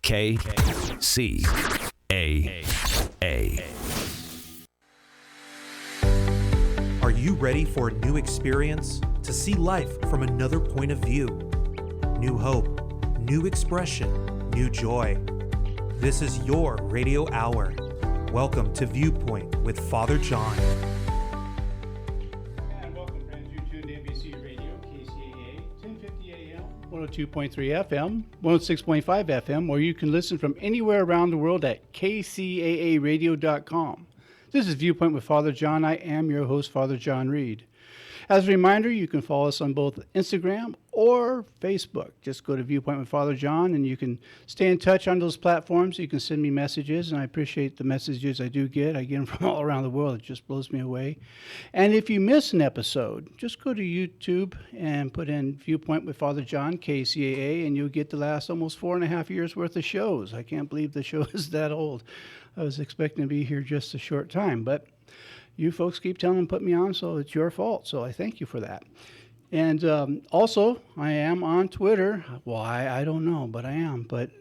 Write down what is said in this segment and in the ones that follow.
KCAA. Are you ready for a new experience? To see life from another point of view? New hope, new expression, new joy. This is your radio hour. Welcome to Viewpoint with Father John. And welcome, friends. You're tuned to NBC Radio, KCAA, 1050 AM, 102.3 FM, 106.5 FM, or you can listen from anywhere around the world at kcaaradio.com. This is Viewpoint with Father John. I am your host, Father John Reed. As a reminder, you can follow us on both Instagram or Facebook. Just go to Viewpoint with Father John, and you can stay in touch on those platforms. You can send me messages, and I appreciate the messages I do get. I get them from all around the world. It just blows me away. And if you miss an episode, just go to YouTube and put in Viewpoint with Father John, KCAA, and you'll get the last almost 4.5 years worth of shows. I can't believe the show is that old. I was expecting to be here just a short time, but you folks keep telling them to put me on, so it's your fault. So I thank you for that. And also, I am on Twitter. Why? I don't know, but I am. But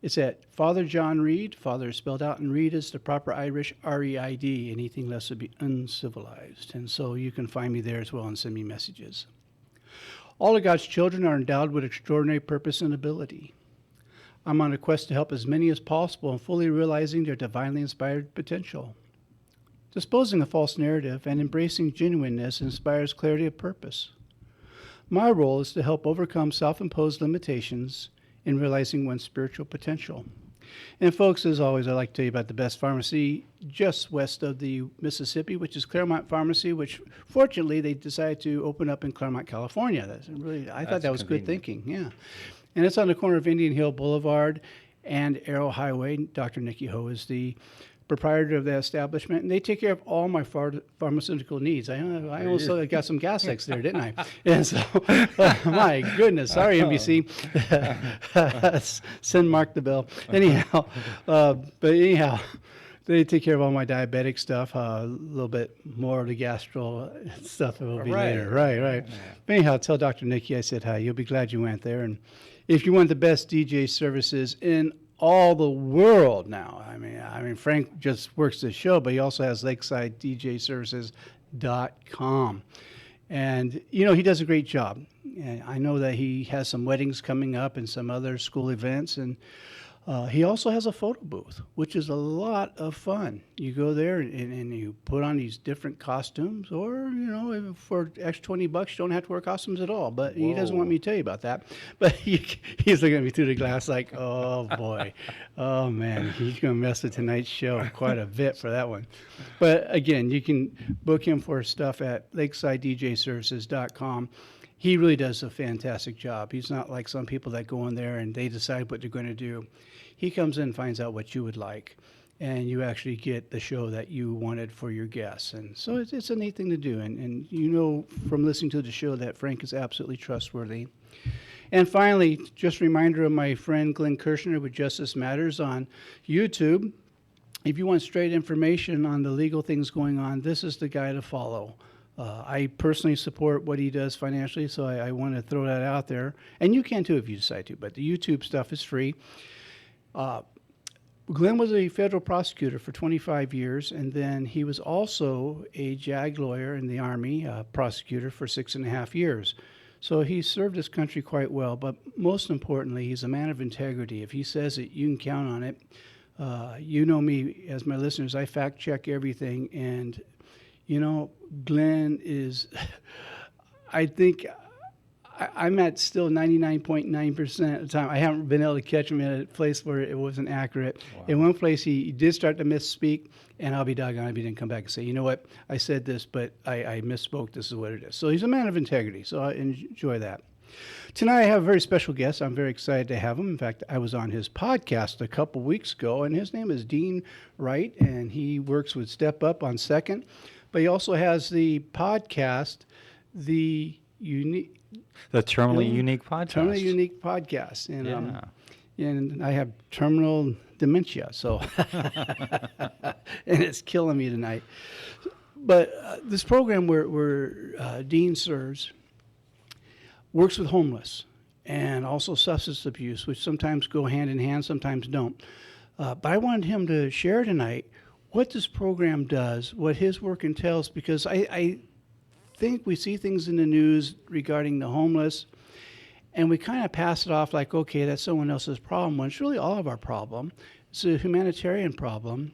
it's at Father John Reed. Father is spelled out, and Reed is the proper Irish R-E-I-D. Anything less would be uncivilized. And so you can find me there as well and send me messages. All of God's children are endowed with extraordinary purpose and ability. I'm on a quest to help as many as possible in fully realizing their divinely inspired potential. Disposing a false narrative and embracing genuineness inspires clarity of purpose. My role is to help overcome self-imposed limitations in realizing one's spiritual potential. And folks, as always, I'd like to tell you about the best pharmacy just west of the Mississippi, which is Claremont Pharmacy, which fortunately they decided to open up in Claremont, California. I thought that was good thinking, yeah. And it's on the corner of Indian Hill Boulevard and Arrow Highway. Dr. Nikki Ho is the proprietor of that establishment, and they take care of all my pharmaceutical needs. I almost got some gas X there, didn't I? And so, my goodness, sorry, NBC. Send Mark the bill. Anyhow, they take care of all my diabetic stuff, a little bit more of the gastro stuff will be later. Right. But anyhow, tell Dr. Nikki I said hi. You'll be glad you went there. And if you want the best DJ services in all the world now, I mean, Frank just works the show, but he also has LakesideDJServices.com. And, he does a great job. And I know that he has some weddings coming up and some other school events, and he also has a photo booth, which is a lot of fun. You go there and you put on these different costumes, or, for extra $20, you don't have to wear costumes at all. But He doesn't want me to tell you about that. But he's looking at me through the glass like, oh, boy. Oh, man, he's going to mess with tonight's show quite a bit for that one. But, again, you can book him for stuff at LakesideDJServices.com. He really does a fantastic job. He's not like some people that go in there and they decide what they're going to do. He comes in and finds out what you would like, and you actually get the show that you wanted for your guests. And so it's a neat thing to do. And from listening to the show that Frank is absolutely trustworthy. And finally, just a reminder of my friend Glenn Kirshner with Justice Matters on YouTube. If you want straight information on the legal things going on, this is the guy to follow. I personally support what he does financially, so I want to throw that out there. And you can too if you decide to, but the YouTube stuff is free. Glenn was a federal prosecutor for 25 years, and then he was also a JAG lawyer in the Army, prosecutor for 6.5 years. So he served his country quite well, but most importantly, he's a man of integrity. If he says it, you can count on it. You know me, as my listeners, I fact check everything, and Glenn is, I think, I'm at still 99.9% of the time. I haven't been able to catch him in a place where it wasn't accurate. Wow. In one place, he did start to misspeak, and I'll be doggone if he didn't come back and say, you know what, I said this, but I misspoke. This is what it is. So he's a man of integrity, so I enjoy that. Tonight, I have a very special guest. I'm very excited to have him. In fact, I was on his podcast a couple weeks ago, and his name is Dean Wright, and he works with Step Up on Second. But he also has the podcast, The Terminally Unique Podcast. Terminally Unique Podcast. And, and I have terminal dementia, so and it's killing me tonight. But this program where Dean serves works with homeless. and also substance abuse, which sometimes go hand in hand, sometimes don't. But I wanted him to share tonight what this program does, what his work entails, because I think we see things in the news regarding the homeless, and we kind of pass it off like, okay, that's someone else's problem, when it's really all of our problem. It's a humanitarian problem.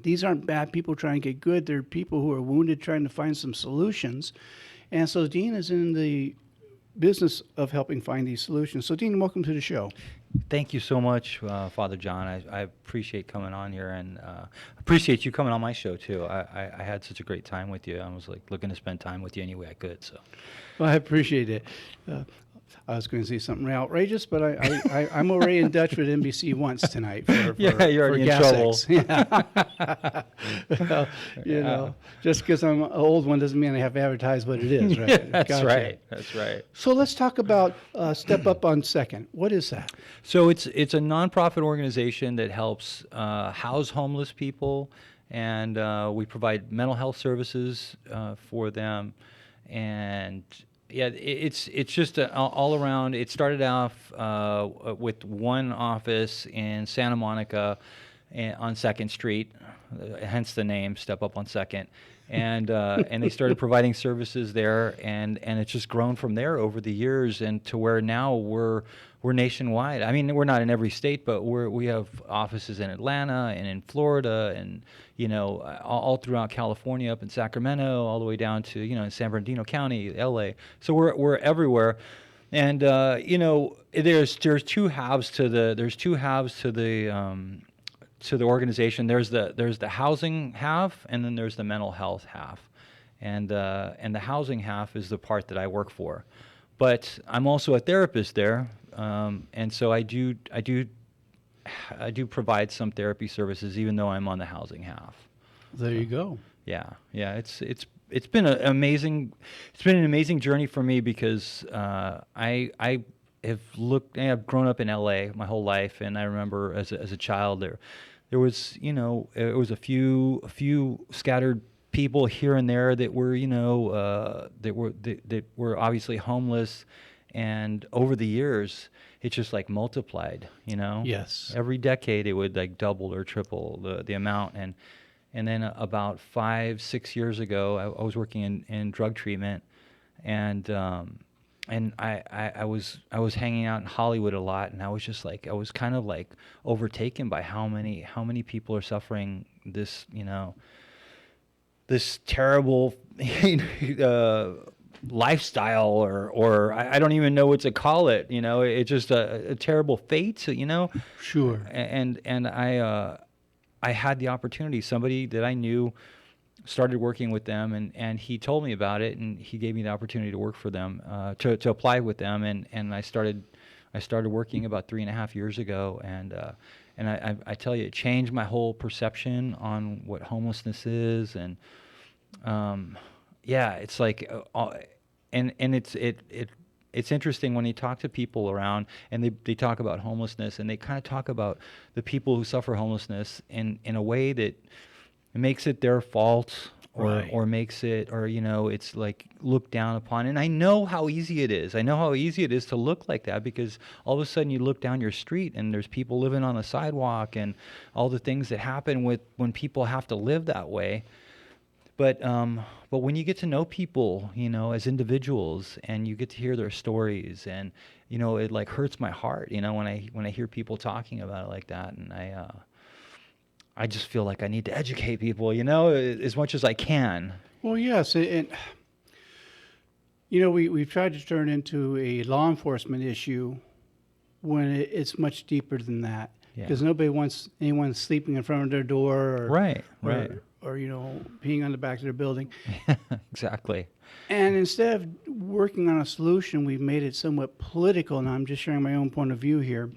These aren't bad people trying to get good. They're people who are wounded trying to find some solutions. And so Dean is in the business of helping find these solutions. So Dean, welcome to the show. Thank you so much, Father John. I appreciate coming on here, and appreciate you coming on my show too. I had such a great time with you. I was like looking to spend time with you any way I could. So, Well, I appreciate it. I was going to say something outrageous, but I'm already in Dutch with NBC once tonight. Yeah, you're already in trouble. Yeah. Well, you know, just because I'm an old one doesn't mean I have to advertise what it is, right? Yeah, that's Gotcha. right. That's right. So let's talk about Step Up on Second. What is that? So it's a nonprofit organization that helps house homeless people, and we provide mental health services for them, and yeah, it's just all around. It started off with one office in Santa Monica on 2nd Street, hence the name Step Up on Second, and they started providing services there, and it's just grown from there over the years, and to where now we're nationwide. I mean, we're not in every state, but we have offices in Atlanta and in Florida, and all throughout California, up in Sacramento, all the way down to in San Bernardino County, LA. So we're everywhere, and there's two halves to the organization. There's the housing half, and then there's the mental health half, and the housing half is the part that I work for. But I'm also a therapist there, and so I do provide some therapy services, even though I'm on the housing half. There you go. Yeah. It's been an amazing journey for me, because I've grown up in LA my whole life, and I remember as a child there was it was a few scattered people here and there that were that were obviously homeless, and over the years it just like multiplied. Yes. Every decade it would like double or triple the amount, and then about 5-6 years ago I was working in drug treatment, and I was hanging out in Hollywood a lot, and I was just like, I was kind of like overtaken by how many people are suffering this this terrible lifestyle, or I don't even know what to call it. It's just a terrible fate. Sure. And I had the opportunity. Somebody that I knew started working with them, and he told me about it, and he gave me the opportunity to work for them, to apply with them, and I started working about 3.5 years ago, and I tell you, it changed my whole perception on what homelessness is, and it's like, and it's interesting when you talk to people around, and they talk about homelessness, and they kind of talk about the people who suffer homelessness in a way that it makes it their fault, or makes it, or it's like looked down upon. And I know how easy it is. I know how easy it is to look like that, because all of a sudden you look down your street and there's people living on the sidewalk, and all the things that happen when people have to live that way. But when you get to know people, as individuals, and you get to hear their stories, and it like hurts my heart, when I hear people talking about it like that, and I just feel like I need to educate people, as much as I can. Well, yes, and we've tried to turn into a law enforcement issue when it's much deeper than that, because nobody wants anyone sleeping in front of their door, or right. or peeing on the back of their building. Exactly. And instead of working on a solution, we've made it somewhat political, and I'm just sharing my own point of view here,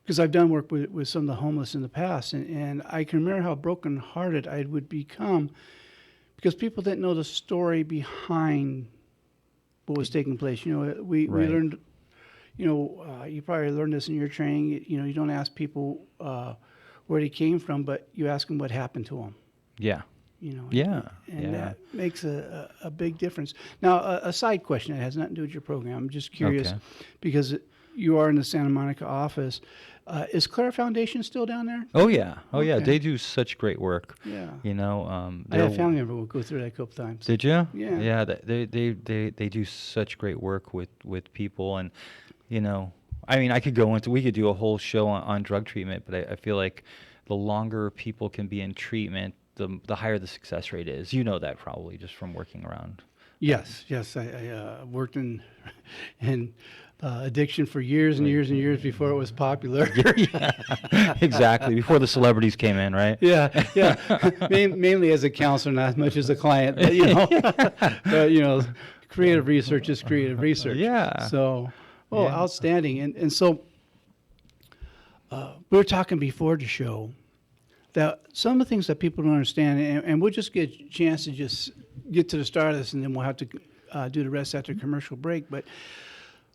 because I've done work with some of the homeless in the past, and I can remember how brokenhearted I would become, because people didn't know the story behind what was taking place. We learned, you probably learned this in your training, you don't ask people where they came from, but you ask them what happened to them. Yeah. Yeah, and yeah. that makes a big difference. Now, a side question that has nothing to do with your program. I'm just curious Okay. because you are in the Santa Monica office. Is Clara Foundation still down there? Oh yeah, Okay. They do such great work. Yeah. I I had a family member who go through that a couple times. Did you? Yeah. Yeah, they do such great work with people, and I mean, we could do a whole show on drug treatment, but I feel like the longer people can be in treatment, the higher the success rate is. You know that probably just from working around. Yes. I worked in addiction for years and years and years before it was popular. Exactly, before the celebrities came in, right? Yeah. Mainly as a counselor, not as much as a client. But creative research is creative research. Yeah. So, Yeah. outstanding. And so, we were talking before the show that some of the things that people don't understand, and we'll just get a chance to just get to the start of this, and then we'll have to do the rest after commercial break. But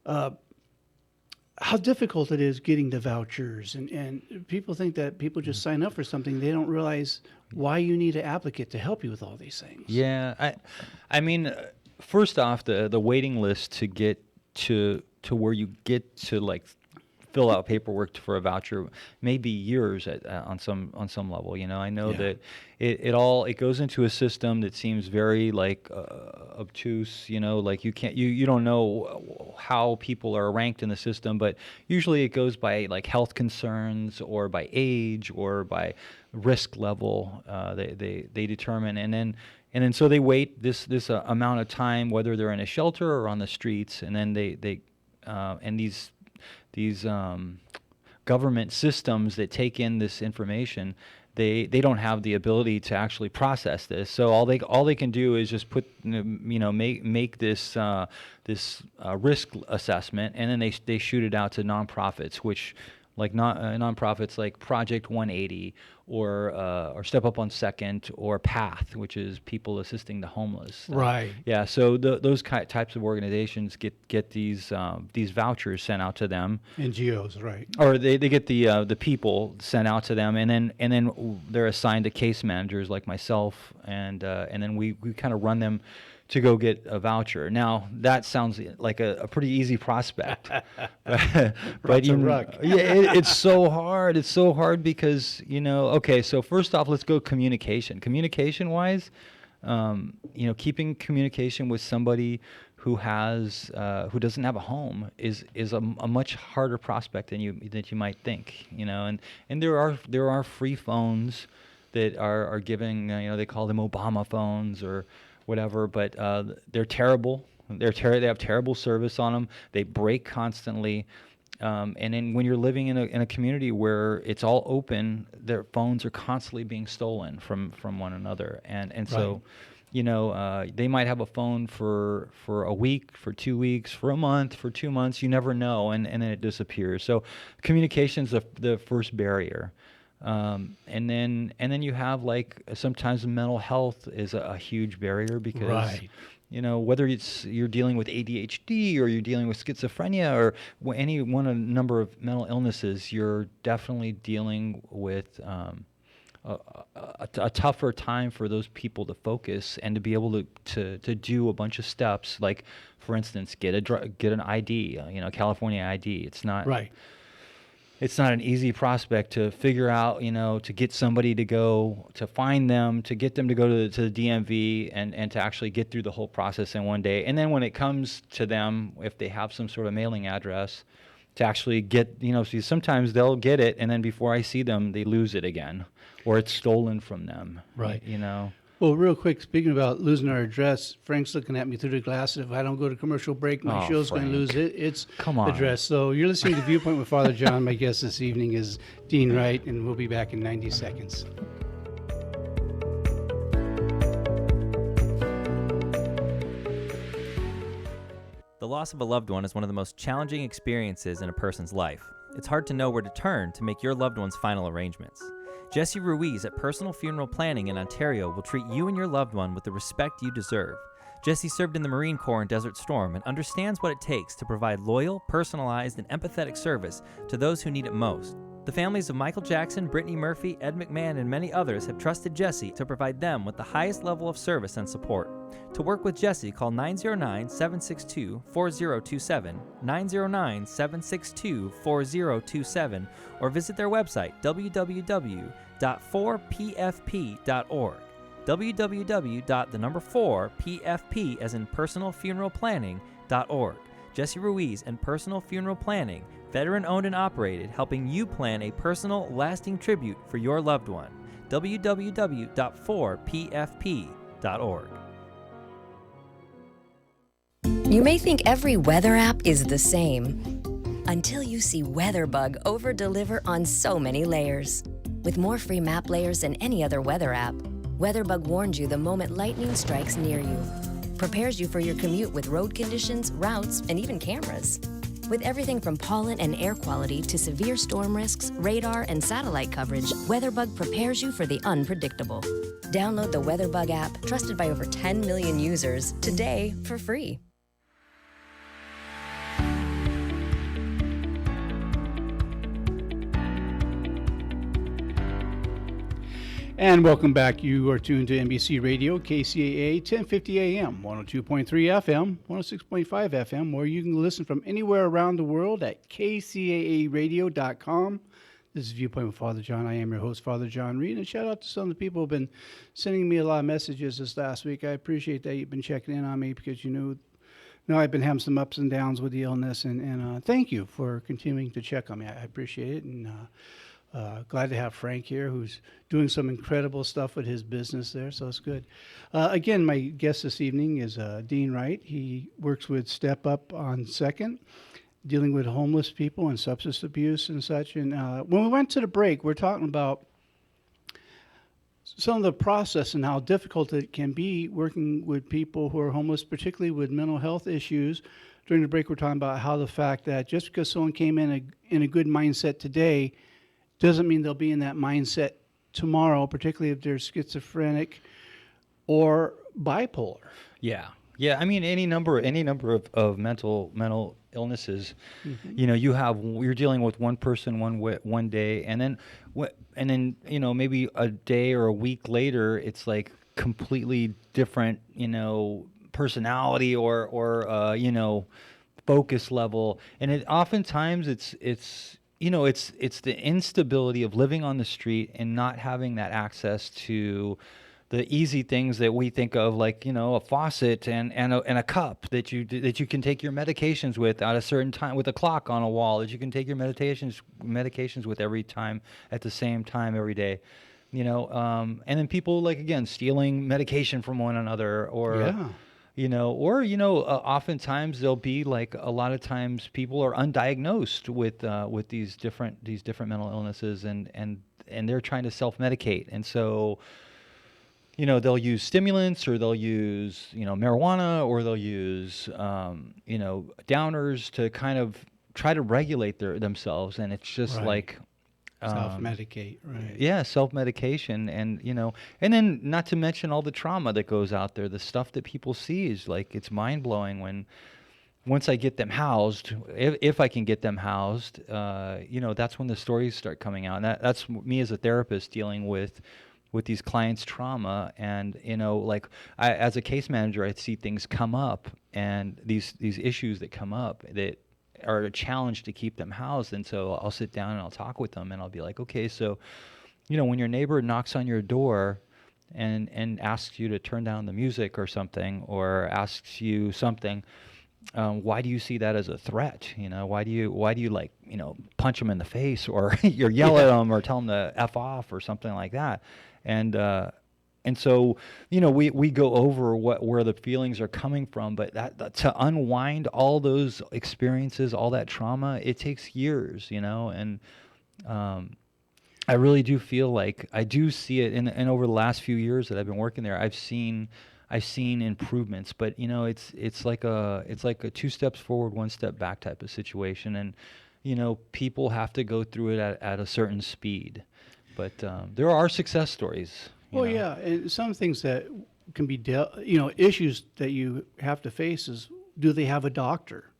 how difficult it is getting the vouchers, and people think that people just sign up for something. They don't realize why you need an applicant to help you with all these things. Yeah, I mean, first off, the waiting list to get to where you get to like fill out paperwork for a voucher may be years on some level. I know that it goes into a system that seems very like obtuse. Like you don't know how people are ranked in the system, but usually it goes by like health concerns or by age or by risk level. They determine, and then so they wait this amount of time, whether they're in a shelter or on the streets, and then they and these government systems that take in this information, they don't have the ability to actually process this. So all they can do is just put make this risk assessment, and then they shoot it out to nonprofits, which like nonprofits like Project 180 or Step Up on Second or PATH, which is People Assisting the Homeless. Right. Yeah. So those types of organizations get these vouchers sent out to them. NGOs, right? Or they get the people sent out to them, and then they're assigned to case managers like myself, and then we kind of run them to go get a voucher. Now that sounds like a pretty easy prospect, but it's so hard. It's so hard because Okay, so first off, let's go communication. Communication wise, keeping communication with somebody who who doesn't have a home is a much harder prospect than you might think. And there are free phones that are giving. They call them Obama phones or whatever, but they're terrible. They have terrible service on them. They break constantly. And then when you're living in a community where it's all open, their phones are constantly being stolen from one another. And so, they might have a phone for a week, for 2 weeks, for a month, for 2 months. You never know, and then it disappears. So communication's the first barrier. And then you have like sometimes mental health is a huge barrier because Right. Whether you're dealing with ADHD or you're dealing with schizophrenia or any a number of mental illnesses, you're definitely dealing with a tougher time for those people to focus and to be able to do a bunch of steps. Like, for instance, get an ID, California ID. It's not Right. It's not an easy prospect to figure out, to get somebody to find them, to get them to go to the DMV and to actually get through the whole process in one day. And then when it comes to them, if they have some sort of mailing address, to actually get, see, sometimes they'll get it, and then before I see them, they lose it again, or it's stolen from them. Right. Well, real quick, speaking about losing our address, Frank's looking at me through the glass. If I don't go to commercial break, my show's going to lose its address. So you're listening to Viewpoint with Father John. My guest this evening is Dean Wright, and we'll be back in 90 seconds. The loss of a loved one is one of the most challenging experiences in a person's life. It's hard to know where to turn to make your loved one's final arrangements. Jesse Ruiz at Personal Funeral Planning in Ontario will treat you and your loved one with the respect you deserve. Jesse served in the Marine Corps in Desert Storm and understands what it takes to provide loyal, personalized, and empathetic service to those who need it most. The families of Michael Jackson, Brittany Murphy, Ed McMahon, and many others have trusted Jesse to provide them with the highest level of service and support. To work with Jesse, call 909-762-4027, 909-762-4027, or visit their website, www.4pfp.org. www.4pfp as in personal funeral planning.org. Jesse Ruiz and Personal Funeral Planning, veteran-owned and operated, helping you plan a personal, lasting tribute for your loved one. www.4pfp.org. You may think every weather app is the same until you see WeatherBug over-deliver on so many layers. With more free map layers than any other weather app, WeatherBug warns you the moment lightning strikes near you, prepares you for your commute with road conditions, routes, and even cameras. With everything from pollen and air quality to severe storm risks, radar, and satellite coverage, WeatherBug prepares you for the unpredictable. Download the WeatherBug app, trusted by over 10 million users, today for free. And welcome back. You are tuned to NBC Radio, KCAA, 1050 AM, 102.3 FM, 106.5 FM, or you can listen from anywhere around the world at kcaaradio.com. This is Viewpoint with Father John. I am your host, Father John Reed. And shout out to some of the people who have been sending me a lot of messages this last week. I appreciate that you've been checking in on me because you know I've been having some ups and downs with the illness. And thank you for continuing to check on me. I appreciate it. And glad to have Frank here, who's doing some incredible stuff with his business there, so it's good. Again, my guest this evening is Dean Wright. He works with Step Up on 2nd, dealing with homeless people and substance abuse and such. And when we went to the break, we're talking about some of the process and how difficult it can be working with people who are homeless, particularly with mental health issues. During the break, we're talking about how the fact that just because someone came in a good mindset today doesn't mean they'll be in that mindset tomorrow, particularly if they're schizophrenic or bipolar. Yeah. I mean, any number of mental illnesses. Mm-hmm. You're dealing with one person one day, and then maybe a day or a week later, it's like completely different, personality or focus level, and oftentimes it's the instability of living on the street and not having that access to the easy things that we think of, like, a faucet and a cup that you can take your medications with at a certain time, with a clock on a wall that you can take your medications with every time at the same time every day. And then people, like, again, stealing medication from one another, or yeah. Oftentimes there'll be, like, a lot of times people are undiagnosed with these different mental illnesses, and they're trying to self-medicate, and so they'll use stimulants, or they'll use marijuana, or they'll use downers to kind of try to regulate themselves, and it's just right. like self-medicate, right? Yeah, self-medication, and and then not to mention all the trauma that goes out there. The stuff that people see is, like, it's mind-blowing once I get them housed, if I can get them housed, that's when the stories start coming out. And that's me as a therapist dealing with these clients' trauma, and as a case manager, I see things come up, and these issues that come up that are a challenge to keep them housed. And so I'll sit down and I'll talk with them, and I'll be like, okay, so when your neighbor knocks on your door and asks you to turn down the music or something, or asks you something, why do you see that as a threat? Why do you like punch them in the face, or you're yell at them, or tell them to F off or something like that? And so, we go over where the feelings are coming from, but that to unwind all those experiences, all that trauma, it takes years, and I really do feel like I do see it, and over the last few years that I've been working there, I've seen improvements, but it's like a 2 steps forward, 1 step back type of situation, and people have to go through it at a certain speed, but there are success stories. Well, yeah, and some things that can be issues that you have to face is, do they have a doctor?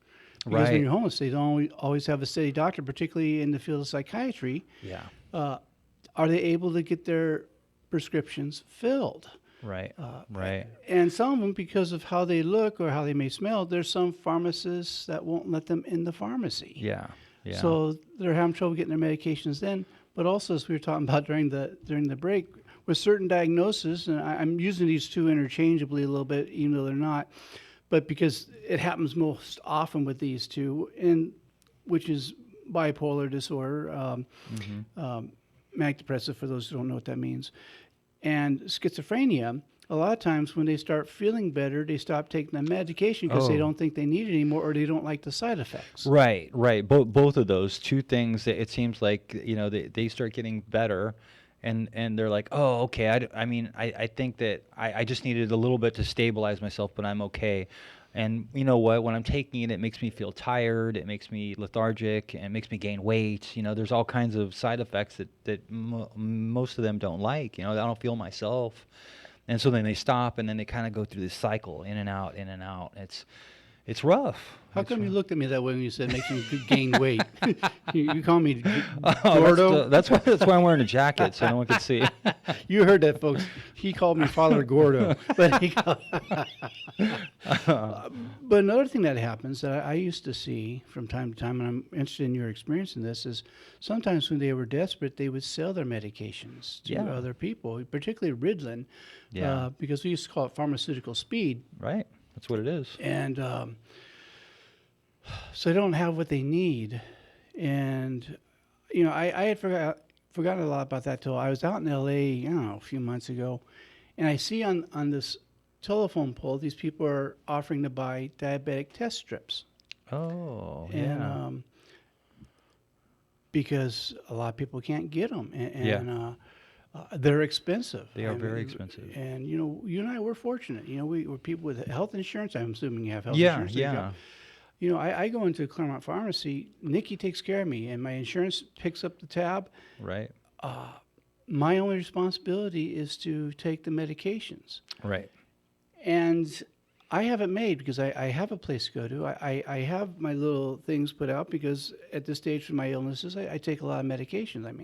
Because when Right. you're homeless, they don't always have a steady doctor, particularly in the field of psychiatry. Yeah. Are they able to get their prescriptions filled? Right. Right. And some of them, because of how they look or how they may smell, there's some pharmacists that won't let them in the pharmacy. Yeah. Yeah. So they're having trouble getting their medications then. But also, as we were talking about during the break, with certain diagnoses, and I'm using these two interchangeably a little bit, even though they're not, but because it happens most often with these two, and which is bipolar disorder, manic depressive, for those who don't know what that means, and schizophrenia. A lot of times when they start feeling better, they stop taking the medication because they don't think they need it anymore, or they don't like the side effects. Right, right. Both of those two things, it seems like, they start getting better, and they're like, oh, okay. I think that I just needed a little bit to stabilize myself, but I'm okay. And you know what? When I'm taking it, it makes me feel tired. It makes me lethargic, and it makes me gain weight. There's all kinds of side effects that most of them don't like. I don't feel myself. And so then they stop, and then they kind of go through this cycle, in and out, in and out. It's rough. How come you looked at me that way when you said makes me gain weight? you call me Oh, Gordo? that's why I'm wearing a jacket, so no one can see. You heard that, folks. He called me Father Gordo. But but another thing that happens that I used to see from time to time, and I'm interested in your experience in this, is sometimes when they were desperate, they would sell their medications to Yeah. other people, particularly Ritalin, Yeah. because we used to call it pharmaceutical speed. Right. That's what it is. And so they don't have what they need. And, I had forgotten a lot about that till I was out in L.A., a few months ago. And I see on this telephone pole, these people are offering to buy diabetic test strips. Oh, And yeah. because a lot of people can't get them. And Yeah. they're expensive. They are very expensive. And, you and I, we're fortunate. We're people with health insurance. I'm assuming you have health Yeah, insurance. at your yeah. job. I go into Claremont Pharmacy. Nikki takes care of me, and my insurance picks up the tab. Right. My only responsibility is to take the medications. Right. And I have it made because I have a place to go to. I have my little things put out because at this stage for my illnesses, I take a lot of medications. I'm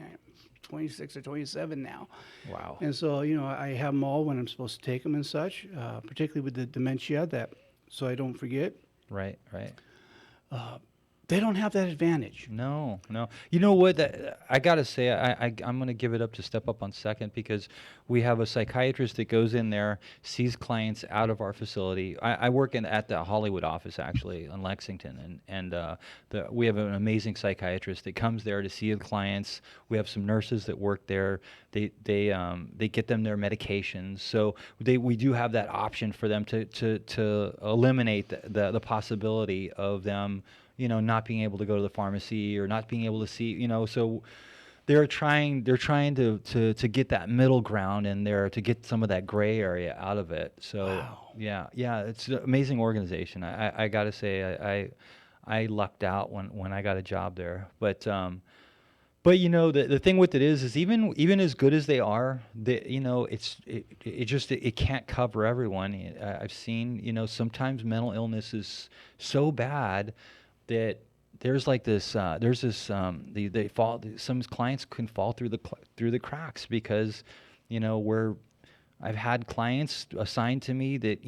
26 or 27 now. Wow. And so, I have them all when I'm supposed to take them and such, particularly with the dementia, so I don't forget. Right. Right. They don't have that advantage. No. You know what? I gotta say, I'm gonna give it up to Step Up on second, because we have a psychiatrist that goes in there, sees clients out of our facility. I work at the Hollywood office, actually, in Lexington, and we have an amazing psychiatrist that comes there to see the clients. We have some nurses that work there. They get them their medications. So we do have that option for them to eliminate the possibility of them, not being able to go to the pharmacy or not being able to see, so they're trying to get that middle ground in there, to get some of that gray area out of it. So Wow. yeah, it's an amazing organization. I gotta say, I lucked out when I got a job there. But the thing with it is even as good as they are, it can't cover everyone. I've seen, sometimes mental illness is so bad that there's like this they fall, some clients can fall through the cracks, because I've had clients assigned to me that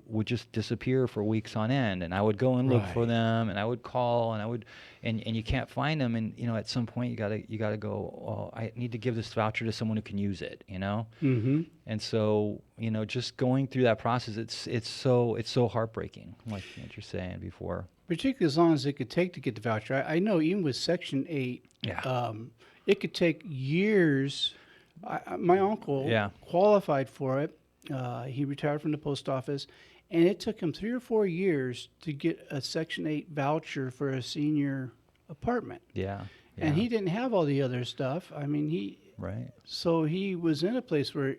would just disappear for weeks on end, and I would go and look for Right. them, and I would call, and you can't find them, and at some point you gotta go, oh, I need to give this voucher to someone who can use it, Mm-hmm. and so just going through that process, it's so heartbreaking, like what you're saying before. Particularly as long as it could take to get the voucher. I know even with Section 8, Yeah. it could take years. My uncle Yeah. qualified for it. He retired from the post office, and it took him 3 or 4 years to get a Section 8 voucher for a senior apartment. Yeah. And he didn't have all the other stuff. Right. So he was in a place where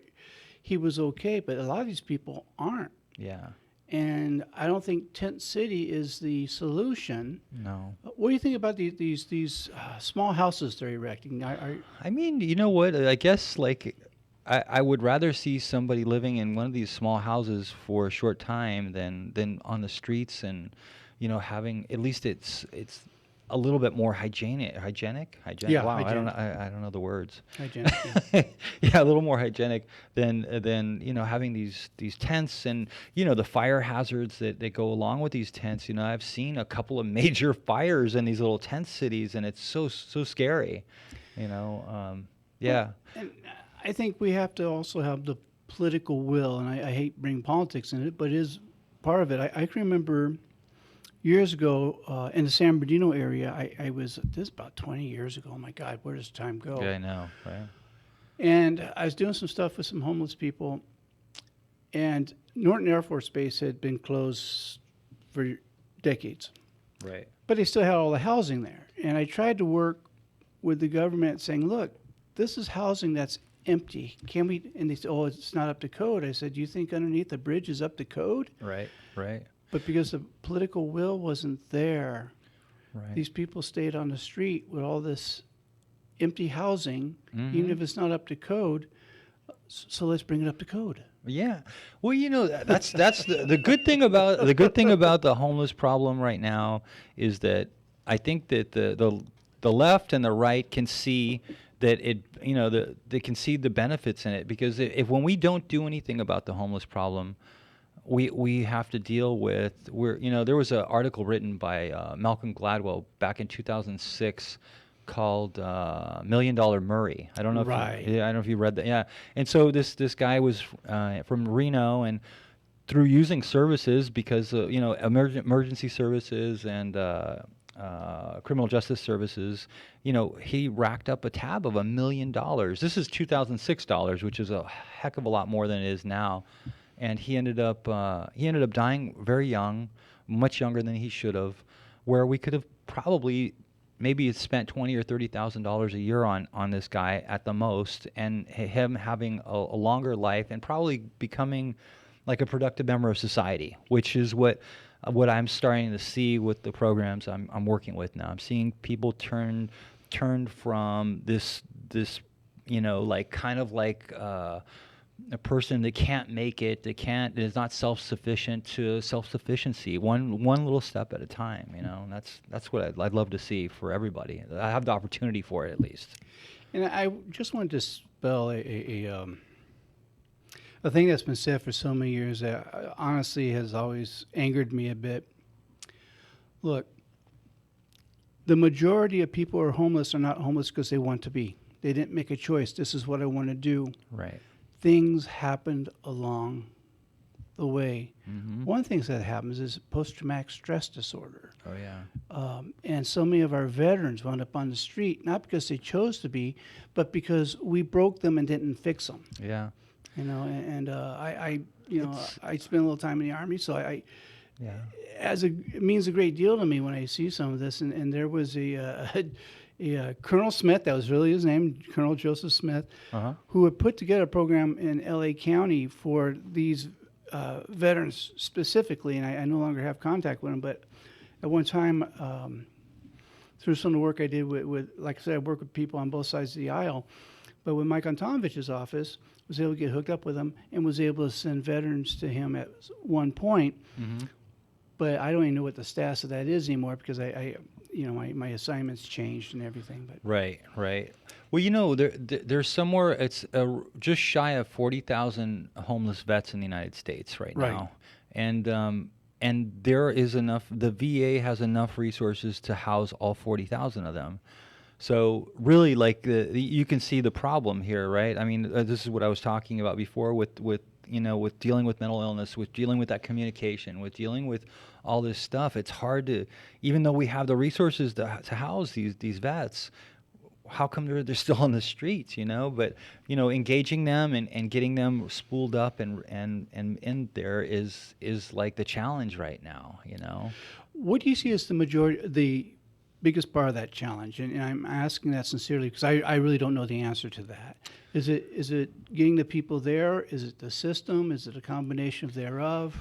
he was okay, but a lot of these people aren't. Yeah. And I don't think tent city is the solution. No. What do you think about these small houses they're erecting? I mean, you know what? I guess I would rather see somebody living in one of these small houses for a short time than on the streets and having at least it's a little bit more hygienic. Yeah, Wow, hygienic. I don't know the words. Hygienic, Yeah, a little more hygienic than having these tents and the fire hazards that go along with these tents. I've seen a couple of major fires in these little tent cities, and it's so scary. Yeah. And I think we have to also have the political will, and I hate bringing politics in it, but it is part of it. I can remember years ago in the San Bernardino area, I was, this is about 20 years ago. Oh my God, where does time go? Yeah, I know, right? And I was doing some stuff with some homeless people, and Norton Air Force Base had been closed for decades, Right. but they still had all the housing there. And I tried to work with the government saying, look, this is housing that's empty. Can we? And they said, oh, it's not up to code. I said, you think underneath the bridge is up to code? Right. But because the political will wasn't there, Right. these people stayed on the street with all this empty housing, Mm-hmm. even if it's not up to code. So let's bring it up to code. Yeah. Well, that's the good thing about the homeless problem right now is that I think that the left and the right can see that they can see the benefits in it, because if when we don't do anything about the homeless problem, we have to deal with there was an article written by Malcolm Gladwell back in 2006 called $1 Million Murray. I don't know Right. I don't know if you read that. Yeah. And so this guy was from Reno, and through using services, because emergency services and criminal justice services, he racked up a tab of $1 million. This is 2006 dollars, which is a heck of a lot more than it is now. And he ended up dying very young, much younger than he should have, where we could have probably maybe spent $20,000 or $30,000 a year on this guy at the most, and him having a longer life and probably becoming like a productive member of society, which is what I'm starting to see with the programs I'm working with now. I'm seeing people turn from this a person that can't make it, that is not self-sufficient, to self-sufficiency, one little step at a time. And that's what I'd love to see for everybody. I have the opportunity for it, at least. And I just wanted to spell a thing that's been said for so many years that honestly has always angered me a bit. Look, the majority of people who are homeless are not homeless because they want to be. They didn't make a choice. This is what I want to do. Right. Things happened along the way. Mm-hmm. One of the things that happens is post-traumatic stress disorder. Oh, yeah. And so many of our veterans wound up on the street, not because they chose to be, but because we broke them and didn't fix them. Yeah. I spent a little time in the Army, so Yeah. it means a great deal to me when I see some of this. And there was a Colonel Smith, that was really his name, Colonel Joseph Smith, who had put together a program in L.A. County for these veterans specifically, and I no longer have contact with him, but at one time, through some of the work I did with, like I said, I work with people on both sides of the aisle, but with Mike Antonovich's office, was able to get hooked up with him and was able to send veterans to him at one point. Mm-hmm. But I don't even know what the status of that is anymore, because my assignments changed and everything. But Right. Well, there's somewhere, it's just shy of 40,000 homeless vets in the United States right now, and there is enough. The VA has enough resources to house all 40,000 of them. So really, you can see the problem here, right? I mean, this is what I was talking about before with dealing with mental illness, with dealing with that communication, with dealing with all this stuff. It's hard to, even though we have the resources to house these vets, how come they're still on the streets, But, engaging them and getting them spooled up and in there is like the challenge right now, what do you see as the biggest part of that challenge? And I'm asking that sincerely because I really don't know the answer to that. Is it getting the people there? Is it the system? Is it a combination of thereof?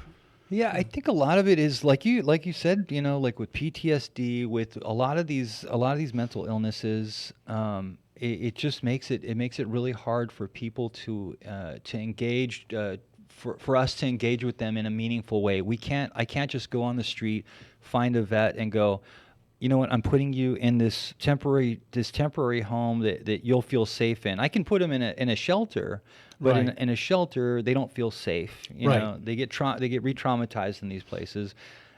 Yeah, I think a lot of it is like you said, like with PTSD, with a lot of these mental illnesses, it just makes it really hard for people to engage, for us to engage with them in a meaningful way. I can't just go on the street, find a vet and go, you know what, I'm putting you in this temporary home that you'll feel safe in. I can put them in a shelter, but Right. in a shelter they don't feel safe. You Right. know, they get re-traumatized in these places,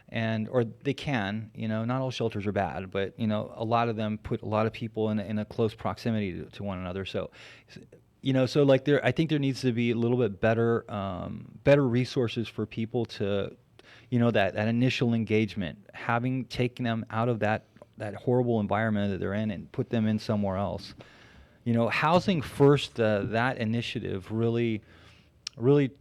or they can. You know, not all shelters are bad, but you know, a lot of them put a lot of people in a close proximity to one another. So, you know, so like I think there needs to be a little bit better resources for people to, you know, that initial engagement, taken them out of that horrible environment that they're in and put them in somewhere else. You know, Housing First, that initiative really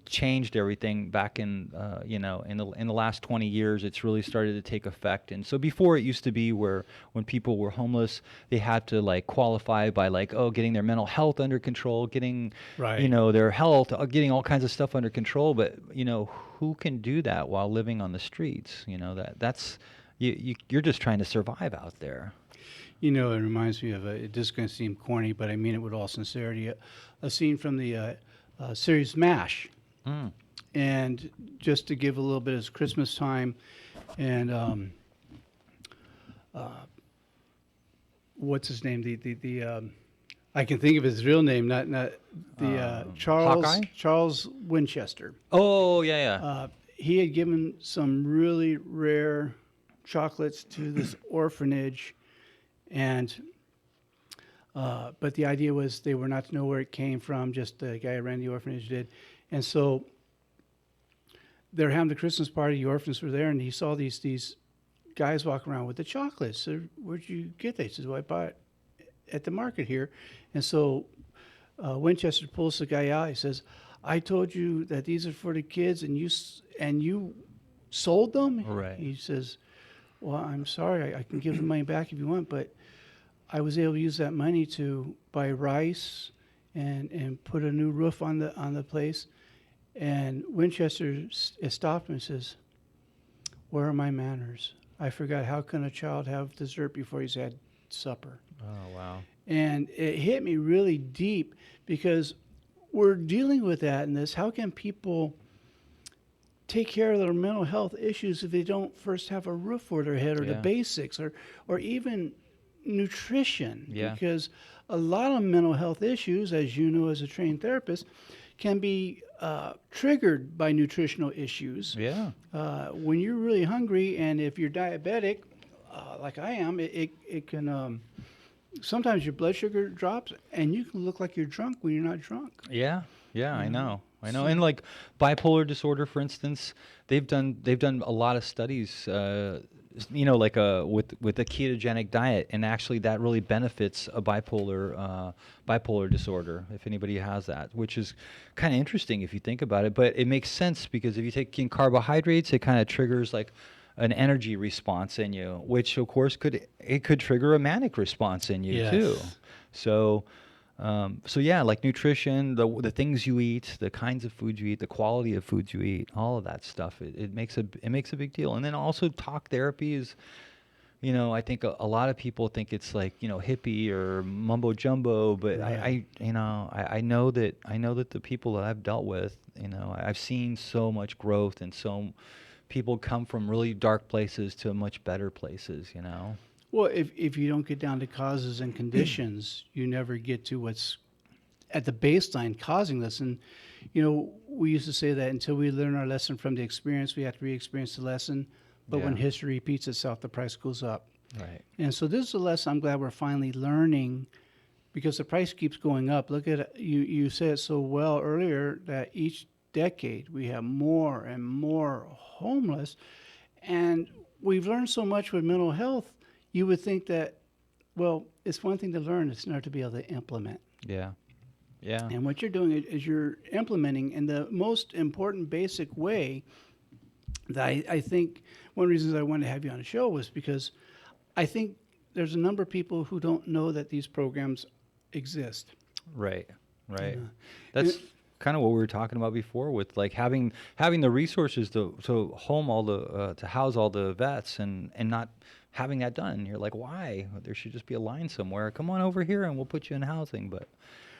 changed everything back in, you know, in the last 20 years. It's really started to take effect. And so before, it used to be where when people were homeless, they had to like qualify by like, getting their mental health under control, getting, Right. you know, their health, getting all kinds of stuff under control. But, you know, who can do that while living on the streets? You know, that's you're just trying to survive out there. You know, it reminds me of this is going to seem corny, but I mean it with all sincerity. A scene from the series MASH. And just to give a little bit, it's Christmas time, and what's his name? The I can think of his real name, not the Hawkeye? Charles Winchester. Oh, yeah. He had given some really rare chocolates to this orphanage, and but the idea was they were not to know where it came from. Just the guy who ran the orphanage did, and so they're having the Christmas party. The orphans were there, and he saw these guys walking around with the chocolates. So, where'd you get that? He says, "Well, I bought it at the market here." And so Winchester pulls the guy out. He says, "I told you that these are for the kids, and you sold them." Right. He says, "Well, I'm sorry. I can give the money back if you want, but I was able to use that money to buy rice and put a new roof on the place." And Winchester stopped him and says, "Where are my manners? I forgot. How can a child have dessert before he's had supper?" Oh, wow. And it hit me really deep because we're dealing with that in this. How can people take care of their mental health issues if they don't first have a roof over their head, or the Yeah. basics, or even nutrition? Yeah. Because a lot of mental health issues, as you know as a trained therapist, can be triggered by nutritional issues. Yeah. When you're really hungry, and if you're diabetic, like I am, it can sometimes your blood sugar drops, and you can look like you're drunk when you're not drunk. Yeah, I know. And like bipolar disorder, for instance, they've done a lot of studies, you know, like with a ketogenic diet, and actually that really benefits a bipolar disorder if anybody has that, which is kind of interesting if you think about it. But it makes sense because if you take in carbohydrates, it kind of triggers like an energy response in you, which of course could trigger a manic response in you Yes. too. So yeah, like nutrition, the things you eat, the kinds of food you eat, the quality of foods you eat, all of that stuff, it makes a big deal. And then also talk therapy is, you know, I think a lot of people think it's like, you know, hippie or mumbo jumbo, but Right. I know that the people that I've dealt with, you know, I've seen so much growth, and so people come from really dark places to much better places, you know. Well, if you don't get down to causes and conditions, you never get to what's at the baseline causing this. And, you know, we used to say that until we learn our lesson from the experience, we have to re-experience the lesson. But when Yeah. history repeats itself, the price goes up. Right. And so this is a lesson I'm glad we're finally learning, because the price keeps going up. Look at it. You said it so well earlier that each decade we have more and more homeless. And we've learned so much with mental health. You would think that, well, it's one thing to learn, it's another to be able to implement. Yeah. Yeah. And what you're doing is you're implementing in the most important basic way. That I think one of the reasons I wanted to have you on the show was because I think there's a number of people who don't know that these programs exist. Right. That's kind of what we were talking about before, with like having the resources to home all the to house all the vets, and not having that done. You're like, why? There should just be a line somewhere. Come on over here and we'll put you in housing. But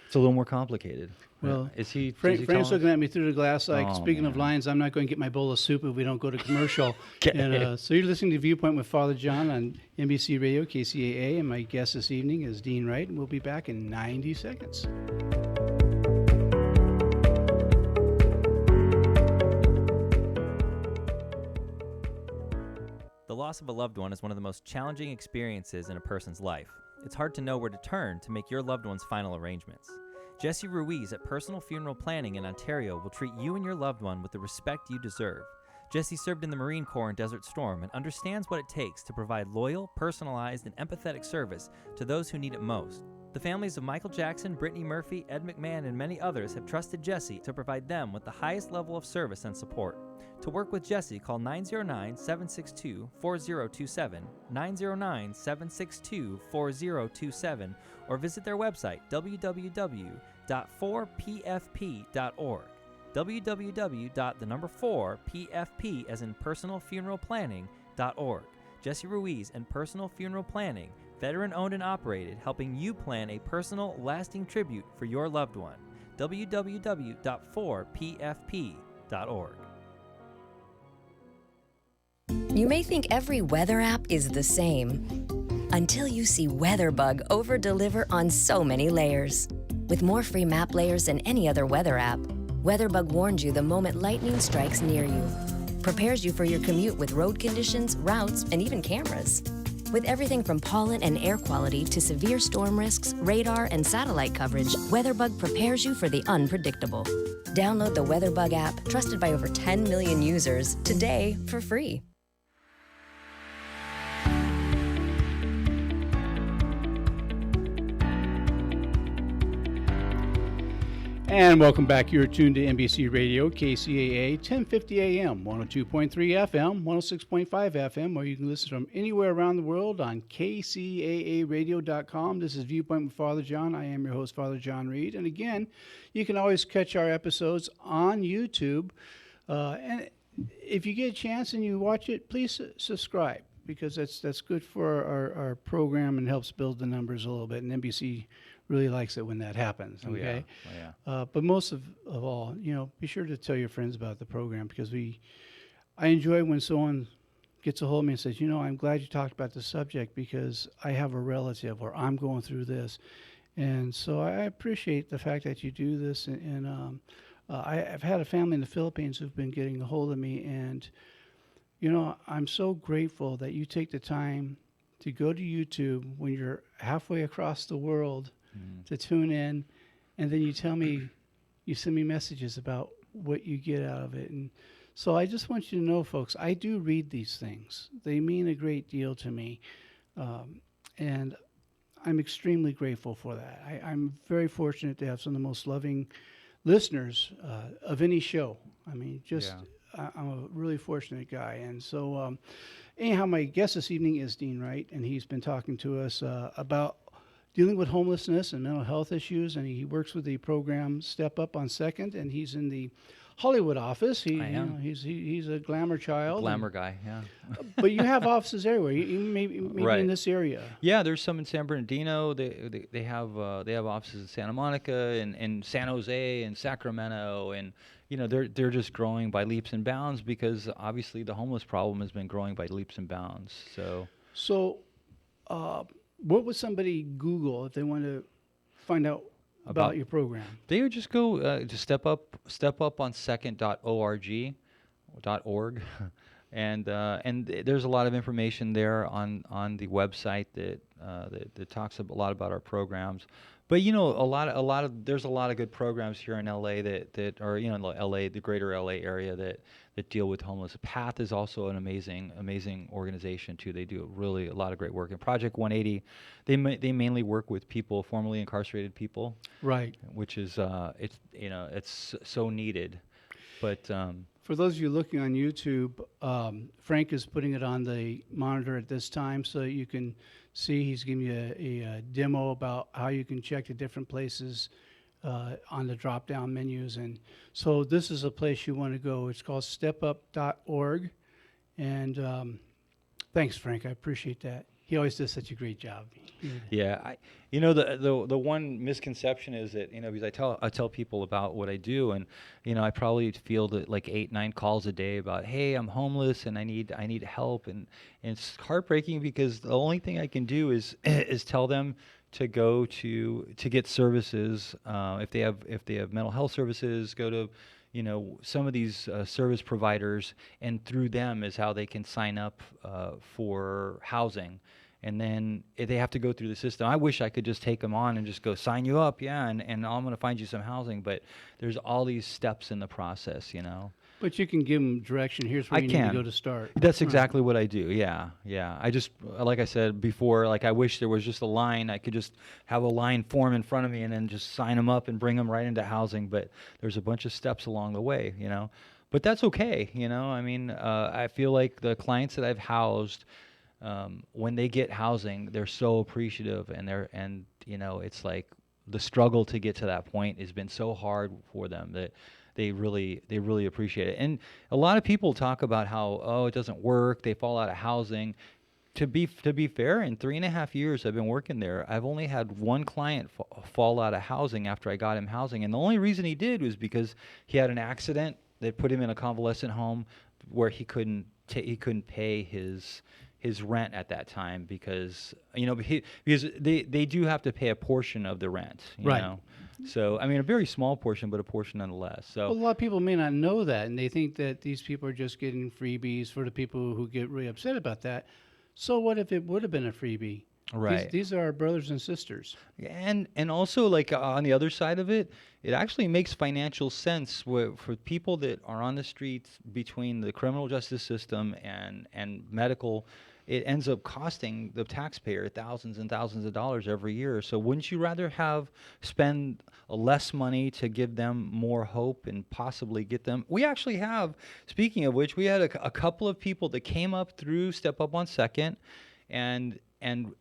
It's a little more complicated. Well, is he? Frank's tell looking us? at me through the glass like, Oh, speaking of man. lines, I'm not going to get my bowl of soup if we don't go to commercial. Okay. And so you're listening to Viewpoint with Father John on NBC Radio, KCAA, and my guest this evening is Dean Wright, and we'll be back in 90 seconds. The loss of a loved one is one of the most challenging experiences in a person's life. It's hard to know where to turn to make your loved one's final arrangements. Jesse Ruiz at Personal Funeral Planning in Ontario will treat you and your loved one with the respect you deserve. Jesse served in the Marine Corps in Desert Storm and understands what it takes to provide loyal, personalized, and empathetic service to those who need it most. The families of Michael Jackson, Brittany Murphy, Ed McMahon, and many others have trusted Jesse to provide them with the highest level of service and support. To work with Jesse, call 909-762-4027, 909-762-4027, or visit their website, www.4pfp.org, www.4pfp as in personalfuneralplanning.org. Jesse Ruiz and Personal Funeral Planning, veteran-owned and operated, helping you plan a personal, lasting tribute for your loved one. www.4pfp.org. You may think every weather app is the same until you see WeatherBug over-deliver on so many layers. With more free map layers than any other weather app, WeatherBug warns you the moment lightning strikes near you, prepares you for your commute with road conditions, routes, and even cameras. With everything from pollen and air quality to severe storm risks, radar, and satellite coverage, WeatherBug prepares you for the unpredictable. Download the WeatherBug app, trusted by over 10 million users, today for free. And welcome back. You're tuned to NBC Radio, KCAA, 1050 AM, 102.3 FM, 106.5 FM, or you can listen from anywhere around the world on kcaaradio.com. This is Viewpoint with Father John. I am your host, Father John Reed. And again, you can always catch our episodes on YouTube. And if you get a chance and you watch it, please subscribe, because that's good for our program and helps build the numbers a little bit. And NBC really likes it when that happens. Okay. Oh, yeah. But most of all, be sure to tell your friends about the program, because I enjoy when someone gets a hold of me and says, I'm glad you talked about the subject because I have a relative or I'm going through this. And so I appreciate the fact that you do this. And I've had a family in the Philippines who've been getting a hold of me, and, I'm so grateful that you take the time to go to YouTube when you're halfway across the world to tune in, and then you send me messages about what you get out of it. And so I just want you to know, folks, I do read these things. They mean a great deal to me, and I'm extremely grateful for that. I'm very fortunate to have some of the most loving listeners of any show. I mean, I'm a really fortunate guy. And so anyhow, my guest this evening is Dean Wright, and he's been talking to us about dealing with homelessness and mental health issues, and he works with the program Step Up on 2nd, and he's in the Hollywood office. He's a glamour child. Glamour guy, yeah. But you have offices everywhere. You maybe Right. in this area. Yeah, there's some in San Bernardino. They have offices in Santa Monica and San Jose and Sacramento, and they're just growing by leaps and bounds, because obviously the homeless problem has been growing by leaps and bounds. So what would somebody Google if they want to find out about your program? They would just go to stepuponSecond.org, and there's a lot of information there on the website that talks a lot about our programs. But there's a lot of good programs here in LA that are in LA, the greater LA area that deal with homeless. PATH is also an amazing organization too. They do really a lot of great work. And Project 180, they mainly work with people, formerly incarcerated people, Right. which is it's so needed. But for those of you looking on YouTube, Frank is putting it on the monitor at this time so you can see. He's giving you a demo about how you can check the different places on the drop-down menus. And so this is a place you want to go. It's called stepup.org. And thanks, Frank. I appreciate that. he always does such a great job. Yeah, the one misconception is that because I tell people about what I do, and I probably field like 8-9 calls a day about, hey, I'm homeless and I need help, and it's heartbreaking because the only thing I can do is is tell them to go to get services. If they have mental health services, go to some of these service providers, and through them is how they can sign up for housing. And then they have to go through the system. I wish I could just take them on and just go sign you up, and I'm going to find you some housing. But there's all these steps in the process, But you can give them direction. Here's where you need to go to start. That's exactly what I do. Yeah. I just, like I said before, like I wish there was just a line. I could just have a line form in front of me and then just sign them up and bring them right into housing. But there's a bunch of steps along the way, But that's okay, I mean, I feel like the clients that I've housed, when they get housing, they're so appreciative, and it's like the struggle to get to that point has been so hard for them that they really appreciate it. And a lot of people talk about how, it doesn't work, they fall out of housing. To be fair, in 3.5 years I've been working there, I've only had one client fall out of housing after I got him housing, and the only reason he did was because he had an accident that put him in a convalescent home where he couldn't pay his rent at that time because because they do have to pay a portion of the rent, right. So I mean, a very small portion, but a portion nonetheless. So a lot of people may not know that, and they think that these people are just getting freebies for the people who get really upset about that. So what if it would have been a freebie? Right. These are our brothers and sisters. And also, like on the other side of it, it actually makes financial sense for people that are on the streets between the criminal justice system and medical. It ends up costing the taxpayer thousands and thousands of dollars every year. So wouldn't you rather spend less money to give them more hope and possibly get them? We actually have, speaking of which, we had a couple of people that came up through Step Up on Second, and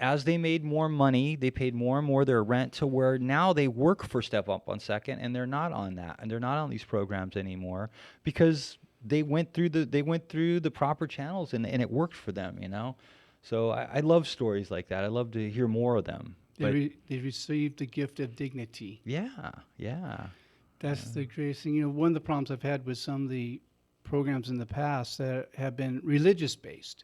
as they made more money, they paid more and more their rent, to where now they work for Step Up on Second, and they're not on that, and they're not on these programs anymore because they went through the proper channels, and it worked for them, So I love stories like that. I love to hear more of them. They received the gift of dignity. Yeah. That's the greatest thing. One of the problems I've had with some of the programs in the past that have been religious based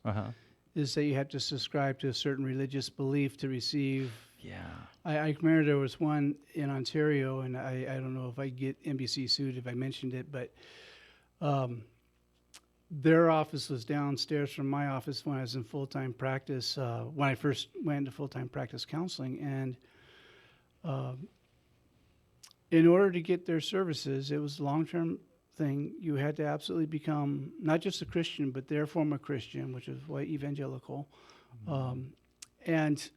is that you have to subscribe to a certain religious belief to receive. Yeah. I remember there was one in Ontario, and I don't know if I get NBC sued if I mentioned it, but their office was downstairs from my office when I was in full-time practice, when I first went into full-time practice counseling. And in order to get their services, it was a long-term thing. You had to absolutely become not just a Christian, but their form of Christian, which is white evangelical. And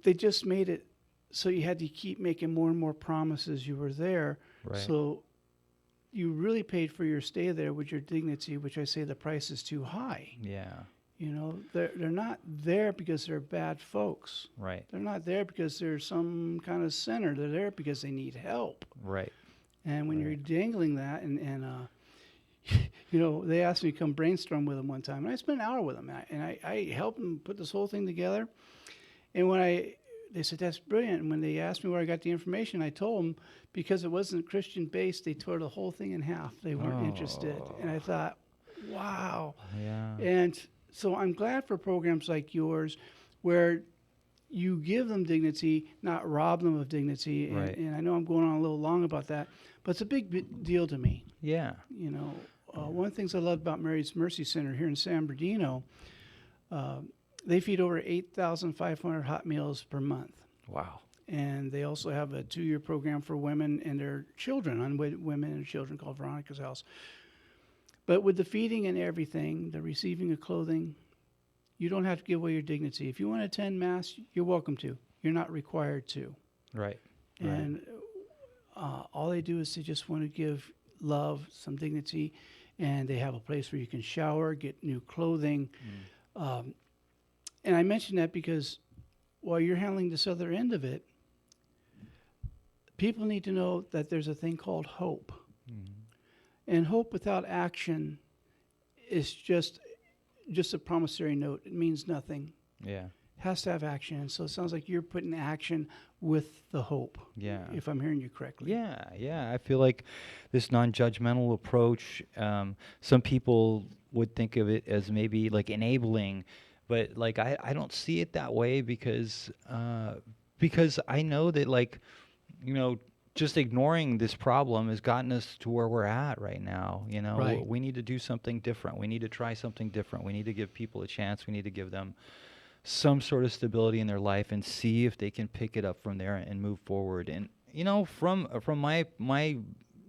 they just made it so you had to keep making more and more promises you were there. Right. So you really paid for your stay there with your dignity, which I say the price is too high. Yeah. They're not there because they're bad folks. Right. They're not there because they're some kind of sinner. They're there because they need help. Right. And when you're dangling that, and they asked me to come brainstorm with them one time, and I spent an hour with them, and I helped them put this whole thing together. And they said, that's brilliant. And when they asked me where I got the information, I told them because it wasn't Christian-based, they tore the whole thing in half. They weren't interested. And I thought, wow. Yeah. And so I'm glad for programs like yours where you give them dignity, not rob them of dignity. Right. And I know I'm going on a little long about that, but it's a big deal to me. Yeah. One of the things I love about Mary's Mercy Center here in San Bernardino, they feed over 8,500 hot meals per month. Wow. And they also have a 2-year program for women and their children, unwed women and children, called Veronica's House. But with the feeding and everything, the receiving of clothing, you don't have to give away your dignity. If you want to attend Mass, you're welcome to. You're not required to. Right. And all they do is they just want to give love, some dignity, and they have a place where you can shower, get new clothing. And I mention that because while you're handling this other end of it, people need to know that there's a thing called hope. And hope without action is just just a promissory note. It means nothing. Yeah. Has to have action. And so it sounds like you're putting action with the hope. Yeah. If I'm hearing you correctly. Yeah. I feel like this non-judgmental approach, some people would think of it as maybe like enabling, but like I don't see it that way because I know that, like, you know, just ignoring this problem has gotten us to where we're at right now. You know, Right. we need to do something different. We need to try something different. We need to give people a chance. We need to give them some sort of stability in their life and see if they can pick it up from there and move forward. And, you know, from my,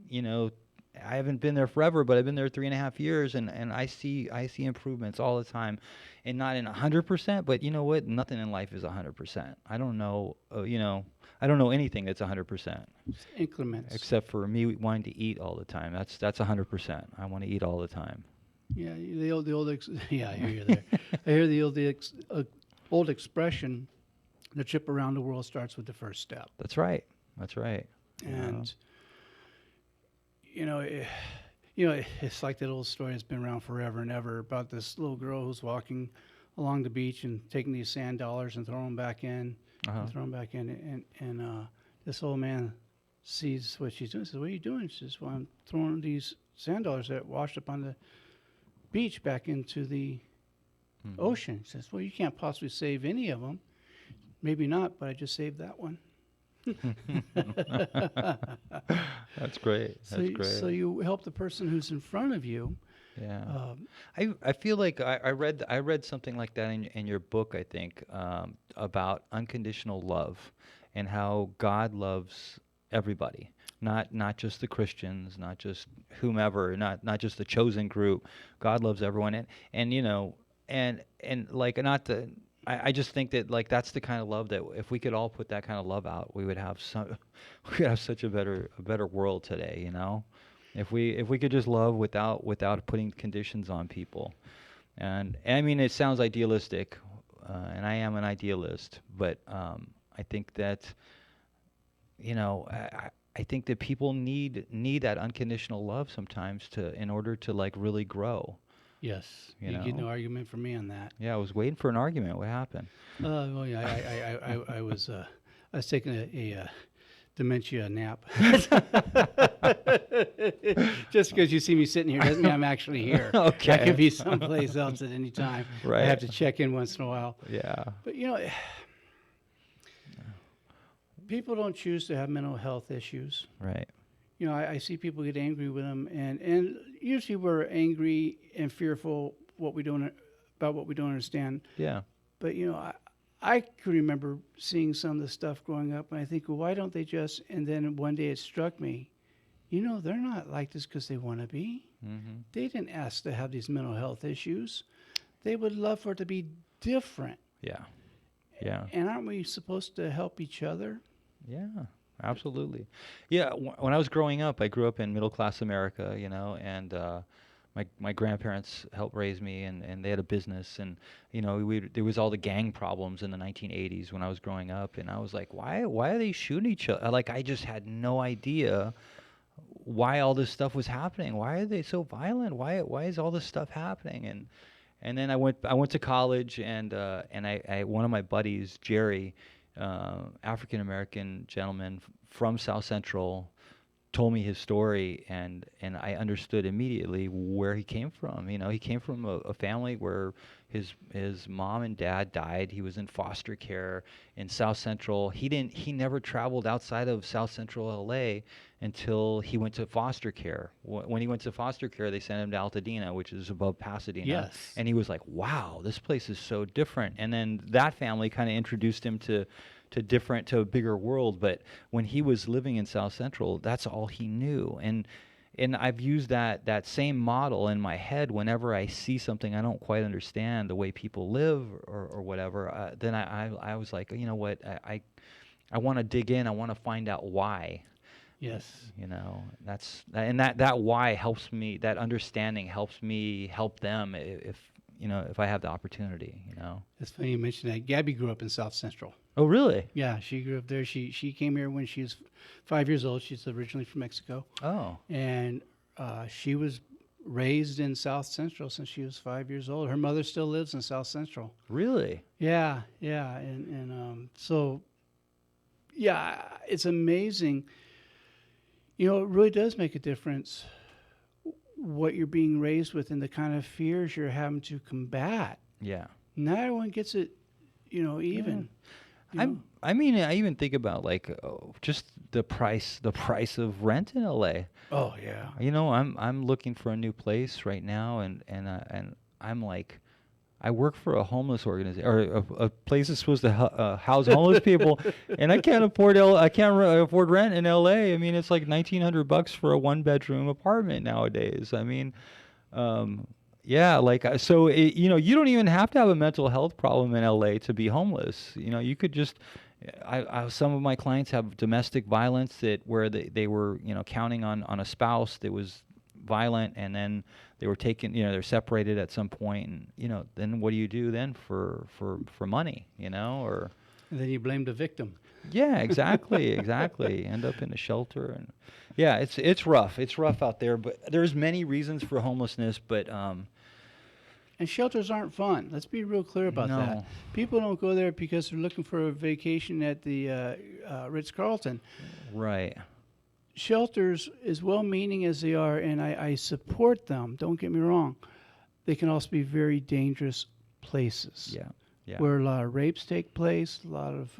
you know, I haven't been there forever, but I've been there 3.5 years, and I see improvements all the time, and not in 100%, but you know what? Nothing in life is 100%. I don't know, you know, I don't know anything that's 100%. Increments. Except for me wanting to eat all the time. That's 100%. I want to eat all the time. Yeah, the old yeah, I hear you there. I hear the old expression, the trip around the world starts with the first step. That's right. And you know, it's like that old story that's been around forever and ever about this little girl who's walking along the beach and taking these sand dollars and throwing them back in, and this old man sees what she's doing. Says, "What are you doing?" She says, "Well, I'm throwing these sand dollars that washed up on the beach back into the ocean." He says, "Well, you can't possibly save any of them." "Maybe not, but I just saved that one." That's great. So you help the person who's in front of you. Yeah. I feel like I read something like that in your book, I think, about unconditional love and how God loves everybody, not just the Christians, not just whomever, not just the chosen group. God loves everyone, and you know, and like, not to. I just think that, like, that's the kind of love that if we could all put that kind of love out, we would have such a better world today. You know, if we could just love without putting conditions on people. And I mean, it sounds idealistic, and I am an idealist, but I think that, you know, I think that people need that unconditional love sometimes in order to, like, really grow. Yes, You you get know? no argument from me on that. Yeah, I was waiting for an argument. What happened? Well, yeah, I was taking a dementia nap. Just because you see me sitting here doesn't mean I'm actually here. Okay. I could be someplace else at any time. Right. I have to check in once in a while. Yeah. But you know, people don't choose to have mental health issues. Right. You know, I see people get angry with them, and usually we're angry and fearful about what we don't understand. Yeah. But you know, I can remember seeing some of the stuff growing up, and I think, well, why don't they just? And then one day it struck me, you know, they're not like this because they want to be. Mm-hmm. They didn't ask to have these mental health issues. They would love for it to be different. Yeah. Yeah. And aren't we supposed to help each other? Yeah. Absolutely. Yeah. When I was growing up, I grew up in middle class America, you know, and my grandparents helped raise me, and they had a business, and you know, there was all the gang problems in the 1980s when I was growing up, and I was like, why are they shooting each other? Like, I just had no idea why all this stuff was happening. Why are they so violent? Why is all this stuff happening? And then I went to college, and I one of my buddies, Jerry, African American gentleman from South Central, told me his story, and I understood immediately where he came from. You know, he came from a family where his mom and dad died. He was in foster care in South Central. He never traveled outside of South Central LA until he went to foster care. When he went to foster care, they sent him to Altadena, which is above Pasadena. Yes. And he was like, wow, this place is so different. And then that family kind of introduced him to a bigger world. But when he was living in South Central, that's all he knew. And I've used that same model in my head whenever I see something I don't quite understand, the way people live or whatever. Then I was like, you know what, I want to dig in. I want to find out why. Yes. You know, that why helps me. That understanding helps me help them if I have the opportunity. You know. It's funny you mentioned that. Gabby grew up in South Central. Oh, really? Yeah, she grew up there. She came here when she was 5 years old. She's originally from Mexico. Oh. And she was raised in South Central since she was 5 years old. Her mother still lives in South Central. Really? Yeah, yeah, and so yeah, it's amazing. You know, it really does make a difference what you're being raised with and the kind of fears you're having to combat. Yeah. Not everyone gets it, even. you know. I mean, I even think about like just the price of rent in LA. Oh yeah. I'm looking for a new place right now, and I'm like, I work for a homeless organization or a place that's supposed to house homeless people, and I can't afford afford rent in LA. I mean, it's like $1,900 for a 1-bedroom apartment nowadays. I mean, yeah, like so you don't even have to have a mental health problem in LA to be homeless. You could just some of my clients have domestic violence where they were counting on a spouse that was violent, and then they were taken, they're separated at some point, and then what do you do then for money, or And then you blame the victim. yeah, exactly. End up in a shelter, and yeah, it's rough out there, but there's many reasons for homelessness, but And shelters aren't fun. Let's be real clear about that. No. People don't go there because they're looking for a vacation at the Ritz-Carlton. right. Shelters, as well-meaning as they are, and I support them, don't get me wrong, they can also be very dangerous places. Yeah. Where a lot of rapes take place, a lot of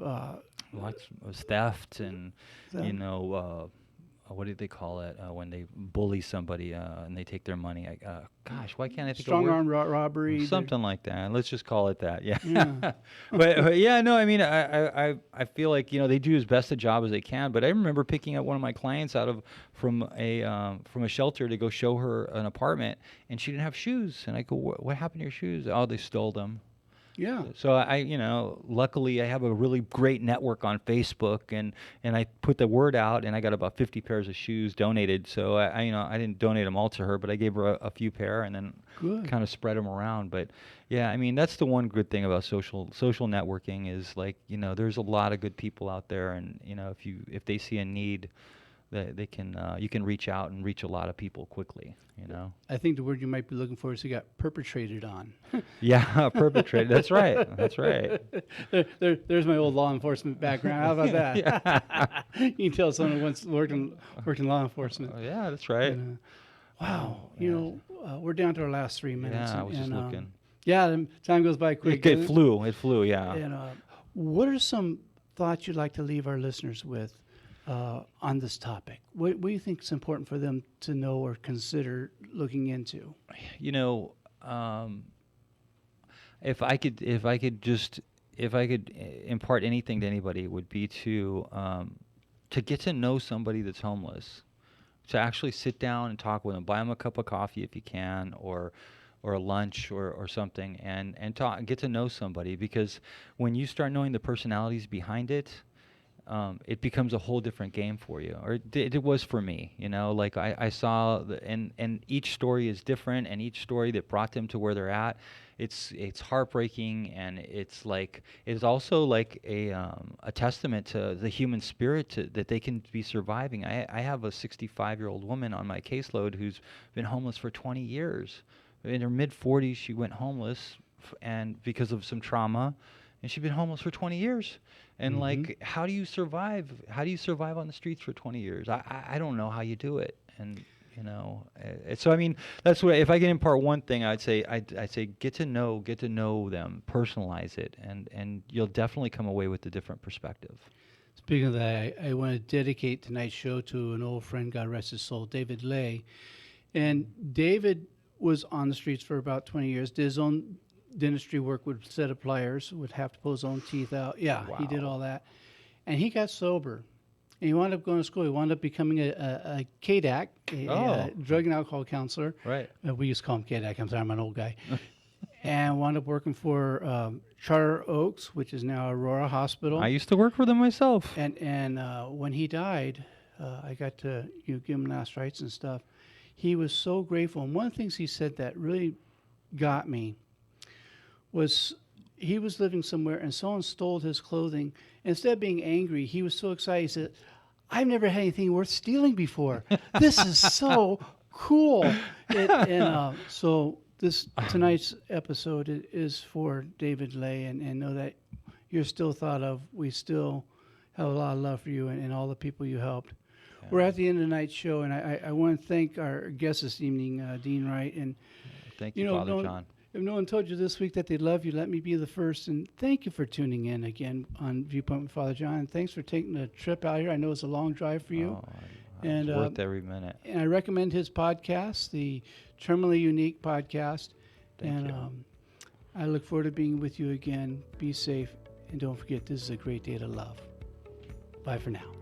Lots of theft and theft. what do they call it when they bully somebody and they take their money? Gosh, why can't I think strong of a arm word? robbery. Something like that. Let's just call it that. Yeah. Yeah. but yeah, no, I mean, I feel like they do as best a job as they can. But I remember picking up one of my clients from a shelter to go show her an apartment, and she didn't have shoes. And I go, what happened to your shoes? Oh, they stole them. Yeah. So luckily I have a really great network on Facebook, and I put the word out, and I got about 50 pairs of shoes donated. So I didn't donate them all to her, but I gave her a few pair, and then kind of spread them around. But yeah, I mean, that's the one good thing about social networking is like, there's a lot of good people out there, and if they see a need, they can you can reach out and reach a lot of people quickly. I think the word you might be looking for is you got perpetrated on. Yeah, perpetrated. That's right. There's my old law enforcement background. How about that? Yeah. You can tell someone once worked in law enforcement. Oh, yeah, that's right. Wow. Yeah. We're down to our last 3 minutes. Yeah, I was just looking. Yeah, the time goes by quick. It flew. Yeah. And what are some thoughts you'd like to leave our listeners with on this topic? What do you think is important for them to know or consider looking into? If I could impart anything to anybody, it would be to get to know somebody that's homeless, to actually sit down and talk with them, buy them a cup of coffee if you can, or a lunch or something, and talk, get to know somebody, because when you start knowing the personalities behind it, it becomes a whole different game for you, or it was for me. Like I saw, and each story is different, and each story that brought them to where they're at, it's heartbreaking, and it's also like a testament to the human spirit that they can be surviving. I have a 65-year-old woman on my caseload who's been homeless for 20 years. In her mid-40s, she went homeless, and because of some trauma, and she's been homeless for 20 years. And like, how do you survive? How do you survive on the streets for 20 years? I don't know how you do it. And so I mean, that's what, if I can impart one thing, I'd say get to know them, personalize it, and you'll definitely come away with a different perspective. Speaking of that, I want to dedicate tonight's show to an old friend, God rest his soul, David Lay. And David was on the streets for about 20 years, did his own dentistry work with a set of pliers, would have to pull his own teeth out. Yeah, Wow. He did all that. And he got sober. And he wound up going to school. He wound up becoming a KDAC, a drug and alcohol counselor. Right. We used to call him KDAC. I'm sorry, I'm an old guy. And wound up working for Charter Oaks, which is now Aurora Hospital. I used to work for them myself. And when he died, I got to give him last rites and stuff. He was so grateful. And one of the things he said that really got me was he was living somewhere and someone stole his clothing. Instead of being angry, he was so excited. He said, I've never had anything worth stealing before. This is so Cool. So tonight's episode is for David Lay, and know that you're still thought of. We still have a lot of love for you and all the people you helped. Yeah. We're at the end of tonight's show, and I want to thank our guest this evening, Dean Wright. And thank you, Father John. If no one told you this week that they love you, let me be the first. And thank you for tuning in again on Viewpoint with Father John. And thanks for taking the trip out here. I know it's a long drive for you. It's worth every minute. And I recommend his podcast, the Terminally Unique podcast. Thank you. I look forward to being with you again. Be safe. And don't forget, this is a great day to love. Bye for now.